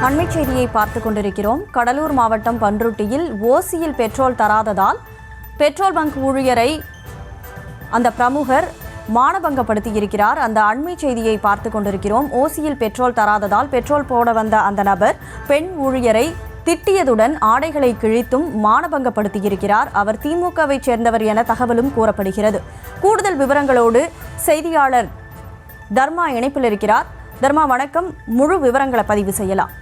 அண்மை செய்தியை பார்த்துக் கொண்டிருக்கிறோம். கடலூர் மாவட்டம் பன்ருட்டியில் ஓசியில் பெட்ரோல் தராததால் பெட்ரோல் பங்க் ஊழியரை அந்த பிரமுகர் மானபங்கப்படுத்தியிருக்கிறார். அந்த அண்மை செய்தியை பார்த்துக் கொண்டிருக்கிறோம். ஓசியில் பெட்ரோல் தராததால் பெட்ரோல் போட வந்த அந்த நபர் பெண் ஊழியரை திட்டியதுடன் ஆடைகளை கிழித்தும் மானபங்கப்படுத்தியிருக்கிறார். அவர் திமுகவை சேர்ந்தவர் என தகவலும் கூறப்படுகிறது. கூடுதல் விவரங்களோடு செய்தியாளர் தர்மா இணைப்பில் இருக்கிறார். தர்மா, வணக்கம். முழு விவரங்களை பதிவு செய்யலாம்.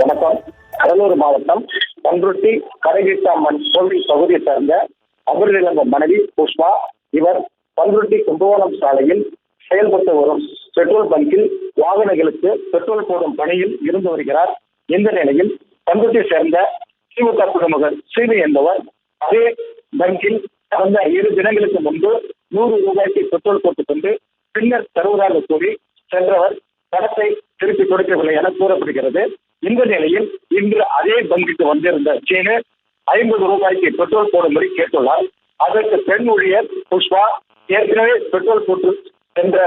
வணக்கம். கடலூர் மாவட்டம் பன்ருட்டி கரைவீட்டாமன் கோவில் பகுதியை சேர்ந்த அபரிநிலங்க மனைவி புஷ்பா. இவர் பன்ருட்டி கும்பகோணம் சாலையில் செயல்பட்டு வரும் பெட்ரோல் பங்கில் வாகனங்களுக்கு பெட்ரோல் போடும் பணியில் இருந்து வருகிறார். இந்த நிலையில் பன்ருட்டியை சேர்ந்த திமுக பிரமுகர் சீனி என்பவர் அதே பங்கில் கடந்த 2 தினங்களுக்கு முன்பு 100 ரூபாய்க்கு பெட்ரோல் போட்டுக் கொண்டு பின்னர் தருவதாக கூறி சென்றவர் பணத்தை திருப்பி கொடுக்கவில்லை என கூறப்படுகிறது. இந்த நிலையில் இன்று அதே பங்குக்கு வந்திருந்த சீனு 50 ரூபாய்க்கு பெட்ரோல் போடும்படி கேட்டுள்ளார். அதற்கு பெண் ஊழியர் புஷ்பா ஏற்கனவே பெட்ரோல் போட்டு சென்ற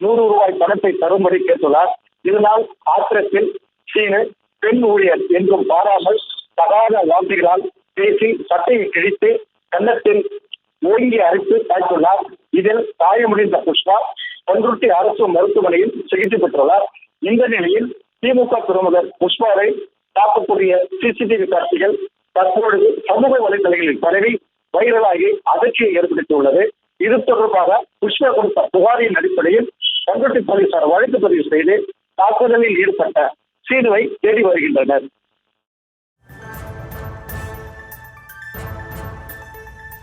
100 ரூபாய் பணத்தை தரும்படி கேட்டுள்ளார். இதனால் ஆத்திரத்தில் சீனு பெண் ஊழியர் என்றும் பாராமல் தகாத வார்த்தைகளால் பேசி சட்டையை கிழித்து கன்னத்தில் ஓங்கி அரைத்து தாய்த்துள்ளார். இதில் காயமடைந்த புஷ்பா பன்ருட்டி அரசு மருத்துவமனையில் சிகிச்சை பெற்றுள்ளார். இந்த நிலையில் திமுக பிரமுகர் புஷ்பாவை தாக்கக்கூடிய சிசிடிவி காட்சிகள் தற்பொழுது சமூக வலைதளங்களில் பரவி வைரலாகி அதிர்ச்சியை ஏற்படுத்தியுள்ளது. இது தொடர்பாக புஷ்பா கொடுத்த புகாரின் அடிப்படையில் பன்ருட்டி போலீசார் வழக்கு பதிவு செய்து தாக்குதலில் ஈடுபட்ட சீனுவை தேடி வருகின்றனர்.